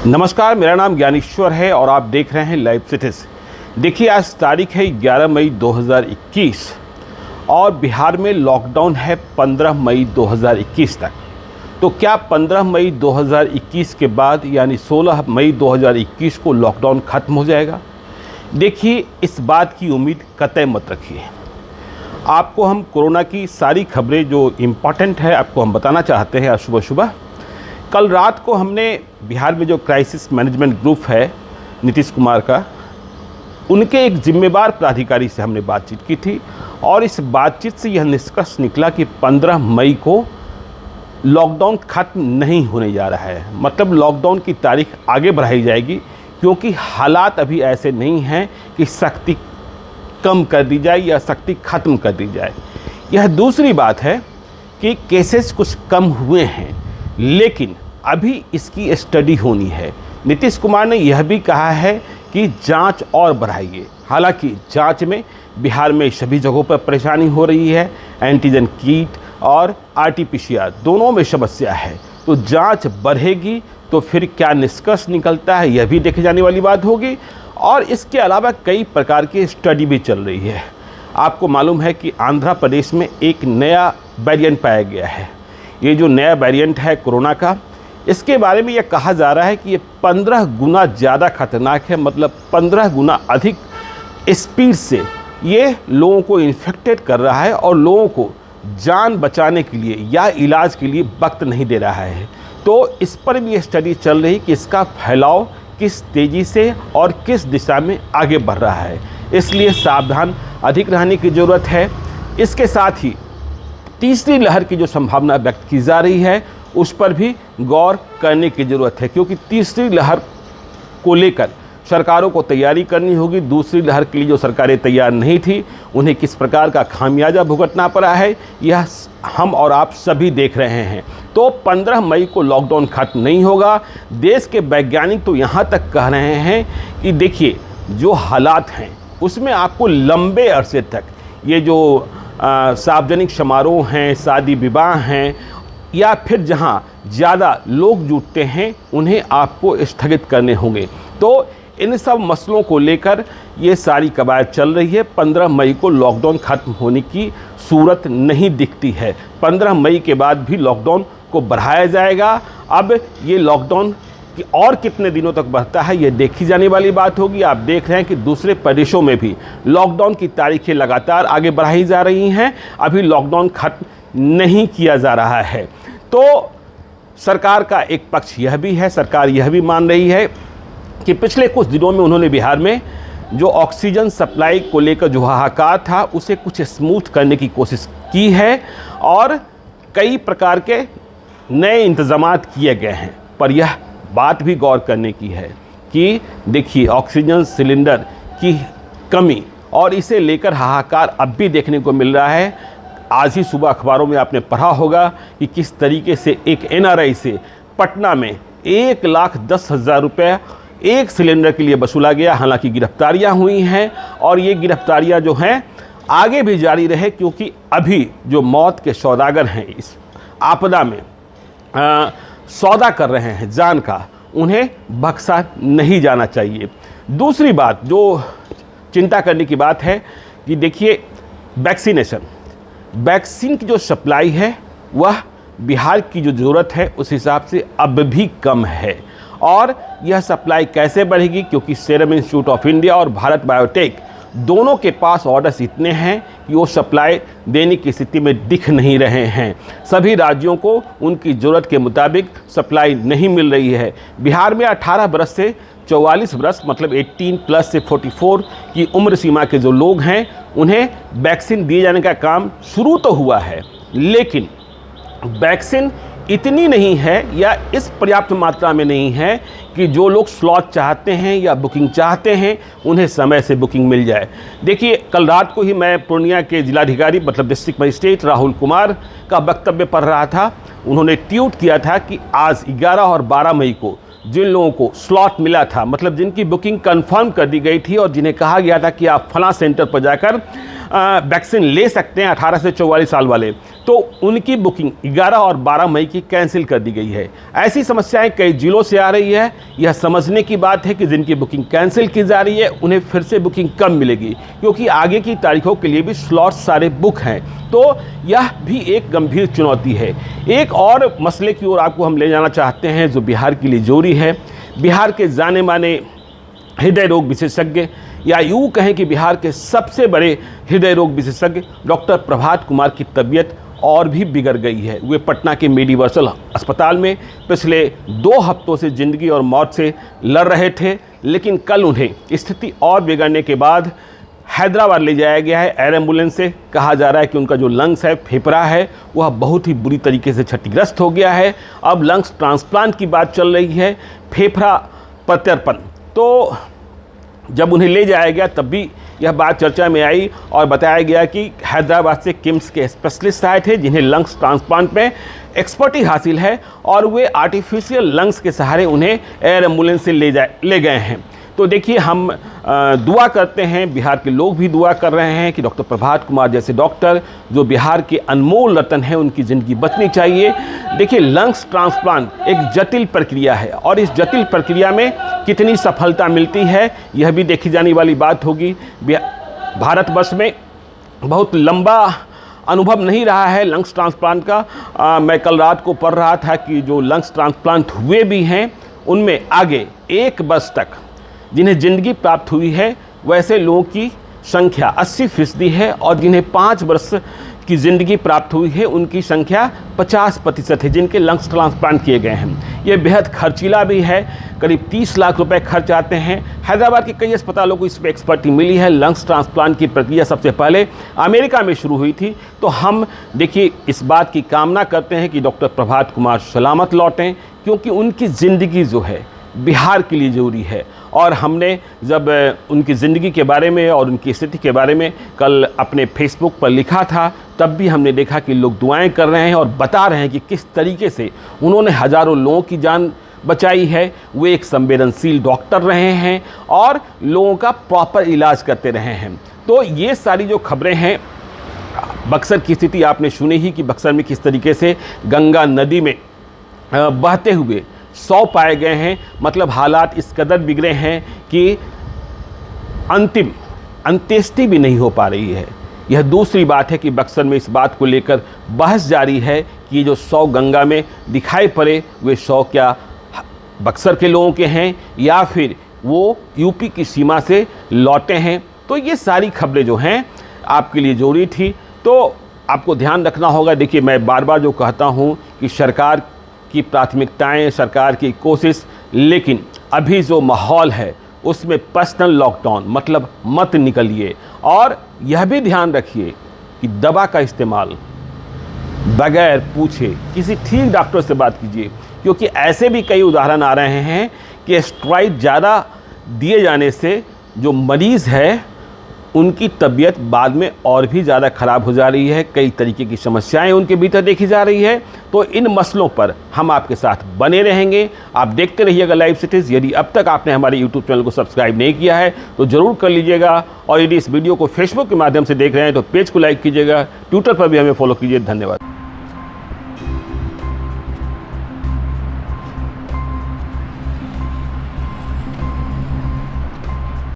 नमस्कार, मेरा नाम ज्ञानेश्वर है और आप देख रहे हैं लाइव सिटीज। देखिए, आज तारीख है 11 मई 2021 और बिहार में लॉकडाउन है 15 मई 2021 तक। तो क्या 15 मई 2021 के बाद यानी 16 मई 2021 को लॉकडाउन ख़त्म हो जाएगा? देखिए, इस बात की उम्मीद कतई मत रखिए। आपको हम कोरोना की सारी खबरें जो इम्पॉर्टेंट है आपको हम बताना चाहते हैं। आज सुबह सुबह कल रात को हमने बिहार में जो क्राइसिस मैनेजमेंट ग्रुप है नीतीश कुमार का, उनके एक जिम्मेदार प्राधिकारी से हमने बातचीत की थी और इस बातचीत से यह निष्कर्ष निकला कि 15 मई को लॉकडाउन ख़त्म नहीं होने जा रहा है। मतलब लॉकडाउन की तारीख आगे बढ़ाई जाएगी क्योंकि हालात अभी ऐसे नहीं हैं कि सख्ती कम कर दी जाए या सख्ती ख़त्म कर दी जाए। यह दूसरी बात है कि केसेस कुछ कम हुए हैं, लेकिन अभी इसकी स्टडी होनी है। नीतीश कुमार ने यह भी कहा है कि जांच और बढ़ाइए। हालांकि जांच में बिहार में सभी जगहों पर परेशानी हो रही है। एंटीजन किट और आरटीपीसीआर दोनों में समस्या है। तो जांच बढ़ेगी तो फिर क्या निष्कर्ष निकलता है यह भी देखे जाने वाली बात होगी। और इसके अलावा कई प्रकार की स्टडी भी चल रही है। आपको मालूम है कि आंध्र प्रदेश में एक नया वेरिएंट पाया गया है। ये जो नया वेरिएंट है कोरोना का, इसके बारे में ये कहा जा रहा है कि ये 15 गुना ज़्यादा खतरनाक है। मतलब 15 गुना अधिक स्पीड से ये लोगों को इन्फेक्टेड कर रहा है और लोगों को जान बचाने के लिए या इलाज के लिए वक्त नहीं दे रहा है। तो इस पर भी स्टडी चल रही कि इसका फैलाव किस तेज़ी से और किस दिशा में आगे बढ़ रहा है। इसलिए सावधान अधिक रहने की ज़रूरत है। इसके साथ ही तीसरी लहर की जो संभावना व्यक्त की जा रही है उस पर भी गौर करने की ज़रूरत है, क्योंकि तीसरी लहर को लेकर सरकारों को तैयारी करनी होगी। दूसरी लहर के लिए जो सरकारें तैयार नहीं थी उन्हें किस प्रकार का खामियाजा भुगतना पड़ा है यह हम और आप सभी देख रहे हैं। तो 15 मई को लॉकडाउन खत्म नहीं होगा। देश के वैज्ञानिक तो यहाँ तक कह रहे हैं कि देखिए, जो हालात हैं उसमें आपको लंबे अरसे तक ये जो सार्वजनिक समारोह हैं, शादी विवाह हैं या फिर जहां ज़्यादा लोग जुटते हैं उन्हें आपको स्थगित करने होंगे। तो इन सब मसलों को लेकर ये सारी कवायद चल रही है। 15 मई को लॉकडाउन ख़त्म होने की सूरत नहीं दिखती है। 15 मई के बाद भी लॉकडाउन को बढ़ाया जाएगा। अब ये लॉकडाउन कि और कितने दिनों तक बढ़ता है ये देखी जाने वाली बात होगी। आप देख रहे हैं कि दूसरे प्रदेशों में भी लॉकडाउन की तारीखें लगातार आगे बढ़ाई जा रही हैं। अभी लॉकडाउन खत्म नहीं किया जा रहा है। तो सरकार का एक पक्ष यह भी है, सरकार यह भी मान रही है कि पिछले कुछ दिनों में उन्होंने बिहार में जो ऑक्सीजन सप्लाई को लेकर जो हाहाकार था उसे कुछ स्मूथ करने की कोशिश की है और कई प्रकार के नए इंतजामात किए गए हैं। पर यह बात भी गौर करने की है कि देखिए, ऑक्सीजन सिलेंडर की कमी और इसे लेकर हाहाकार अब भी देखने को मिल रहा है। आज ही सुबह अखबारों में आपने पढ़ा होगा कि किस तरीके से एक एनआरआई से पटना में 1,10,000 रुपये एक सिलेंडर के लिए वसूला गया। हालांकि गिरफ्तारियां हुई हैं और ये गिरफ्तारियां जो हैं आगे भी जारी रहे, क्योंकि अभी जो मौत के सौदागर हैं इस आपदा में सौदा कर रहे हैं जान का, उन्हें बख्शा नहीं जाना चाहिए। दूसरी बात जो चिंता करने की बात है कि देखिए, वैक्सीन की जो सप्लाई है वह बिहार की जो ज़रूरत है उस हिसाब से अब भी कम है। और यह सप्लाई कैसे बढ़ेगी, क्योंकि सीरम इंस्टीट्यूट ऑफ इंडिया और भारत बायोटेक दोनों के पास ऑर्डर्स इतने हैं कि वो सप्लाई देने की स्थिति में दिख नहीं रहे हैं। सभी राज्यों को उनकी ज़रूरत के मुताबिक सप्लाई नहीं मिल रही है। बिहार में 18 बरस से 44 बरस मतलब 18 प्लस से 44 की उम्र सीमा के जो लोग हैं उन्हें वैक्सीन दिए जाने का काम शुरू तो हुआ है, लेकिन वैक्सीन इतनी नहीं है या इस पर्याप्त मात्रा में नहीं है कि जो लोग स्लॉट चाहते हैं या बुकिंग चाहते हैं उन्हें समय से बुकिंग मिल जाए। देखिए, कल रात को ही मैं पूर्णिया के जिलाधिकारी मतलब डिस्ट्रिक्ट मजिस्ट्रेट राहुल कुमार का वक्तव्य पढ़ रहा था। उन्होंने ट्वीट किया था कि आज 11 और 12 मई को जिन लोगों को स्लॉट मिला था, मतलब जिनकी बुकिंग कंफर्म कर दी गई थी और जिन्हें कहा गया था कि आप फलां सेंटर पर जाकर वैक्सीन ले सकते हैं 18 से 44 साल वाले, तो उनकी बुकिंग 11 और 12 मई की कैंसिल कर दी गई है। ऐसी समस्याएं कई जिलों से आ रही है। यह समझने की बात है कि जिनकी बुकिंग कैंसिल की जा रही है उन्हें फिर से बुकिंग कम मिलेगी, क्योंकि आगे की तारीखों के लिए भी स्लॉट सारे बुक हैं। तो यह भी एक गंभीर चुनौती है। एक और मसले की ओर आपको हम ले जाना चाहते हैं जो बिहार के लिए जरूरी है। बिहार के जाने माने हृदय रोग विशेषज्ञ, या यूँ कहें कि बिहार के सबसे बड़े हृदय रोग विशेषज्ञ डॉक्टर प्रभात कुमार की तबीयत और भी बिगड़ गई है। वे पटना के मेडिवर्सल अस्पताल में पिछले 2 हफ्तों से ज़िंदगी और मौत से लड़ रहे थे, लेकिन कल उन्हें स्थिति और बिगड़ने के बाद हैदराबाद ले जाया गया है एयर एम्बुलेंस से। कहा जा रहा है कि उनका जो लंग्स है, फेफड़ा है, वह बहुत ही बुरी तरीके से क्षतिग्रस्त हो गया है। अब लंग्स ट्रांसप्लांट की बात चल रही है, फेफड़ा प्रत्यारोपण। तो जब उन्हें ले जाया गया तब भी यह बात चर्चा में आई और बताया गया कि हैदराबाद से किम्स के स्पेशलिस्ट आए थे जिन्हें लंग्स ट्रांसप्लांट में एक्सपर्टी हासिल है, और वे आर्टिफिशियल लंग्स के सहारे उन्हें एयर एम्बुलेंस से ले गए हैं। तो देखिए, हम दुआ करते हैं, बिहार के लोग भी दुआ कर रहे हैं कि डॉक्टर प्रभात कुमार जैसे डॉक्टर जो बिहार के अनमोल रतन हैं, उनकी ज़िंदगी बचनी चाहिए। देखिए, लंग्स ट्रांसप्लांट एक जटिल प्रक्रिया है और इस जटिल प्रक्रिया में कितनी सफलता मिलती है यह भी देखी जाने वाली बात होगी। भारतवर्ष में बहुत लंबा अनुभव नहीं रहा है लंग्स ट्रांसप्लांट का। मैं कल रात को पढ़ रहा था कि जो लंग्स ट्रांसप्लांट हुए भी हैं उनमें आगे 1 वर्ष तक जिन्हें ज़िंदगी प्राप्त हुई है वैसे लोगों की संख्या 80% है, और जिन्हें 5 वर्ष की ज़िंदगी प्राप्त हुई है उनकी संख्या 50% है जिनके लंग्स ट्रांसप्लांट किए गए हैं। ये बेहद खर्चीला भी है, करीब 30 लाख रुपए खर्च आते हैं। हैदराबाद के कई अस्पतालों को इस पर एक्सपर्टी मिली है। लंग्स ट्रांसप्लांट की प्रक्रिया सबसे पहले अमेरिका में शुरू हुई थी। तो हम देखिए इस बात की कामना करते हैं कि डॉक्टर प्रभात कुमार सलामत लौटें, क्योंकि उनकी ज़िंदगी जो है बिहार के लिए ज़रूरी है। और हमने जब उनकी ज़िंदगी के बारे में और उनकी स्थिति के बारे में कल अपने फेसबुक पर लिखा था, तब भी हमने देखा कि लोग दुआएं कर रहे हैं और बता रहे हैं कि किस तरीके से उन्होंने हज़ारों लोगों की जान बचाई है। वे एक संवेदनशील डॉक्टर रहे हैं और लोगों का प्रॉपर इलाज करते रहे हैं। तो ये सारी जो खबरें हैं, बक्सर की स्थिति आपने सुनी ही कि बक्सर में किस तरीके से गंगा नदी में बहते हुए 100 पाए गए हैं। मतलब हालात इस कदर बिगड़े हैं कि अंतिम अंत्येष्टि भी नहीं हो पा रही है। यह दूसरी बात है कि बक्सर में इस बात को लेकर बहस जारी है कि जो 100 गंगा में दिखाई पड़े वे 100 क्या बक्सर के लोगों के हैं या फिर वो यूपी की सीमा से लौटे हैं। तो ये सारी खबरें जो हैं आपके लिए ज़रूरी थी, तो आपको ध्यान रखना होगा। देखिए, मैं बार बार जो कहता हूँ कि सरकार की प्राथमिकताएं, सरकार की कोशिश, लेकिन अभी जो माहौल है उसमें पर्सनल लॉकडाउन मतलब मत निकलिए। और यह भी ध्यान रखिए कि दवा का इस्तेमाल बगैर पूछे किसी ठीक डॉक्टर से बात कीजिए, क्योंकि ऐसे भी कई उदाहरण आ रहे हैं कि स्टेरॉइड ज़्यादा दिए जाने से जो मरीज़ है उनकी तबीयत बाद में और भी ज़्यादा ख़राब हो जा रही है। कई तरीके की समस्याएं उनके भीतर देखी जा रही है। तो इन मसलों पर हम आपके साथ बने रहेंगे। आप देखते रहिएगा लाइव सिटीज़। यदि अब तक आपने हमारे यूट्यूब चैनल को सब्सक्राइब नहीं किया है तो ज़रूर कर लीजिएगा, और यदि इस वीडियो को फेसबुक के माध्यम से देख रहे हैं तो पेज को लाइक कीजिएगा, ट्विटर पर भी हमें फॉलो कीजिए। धन्यवाद।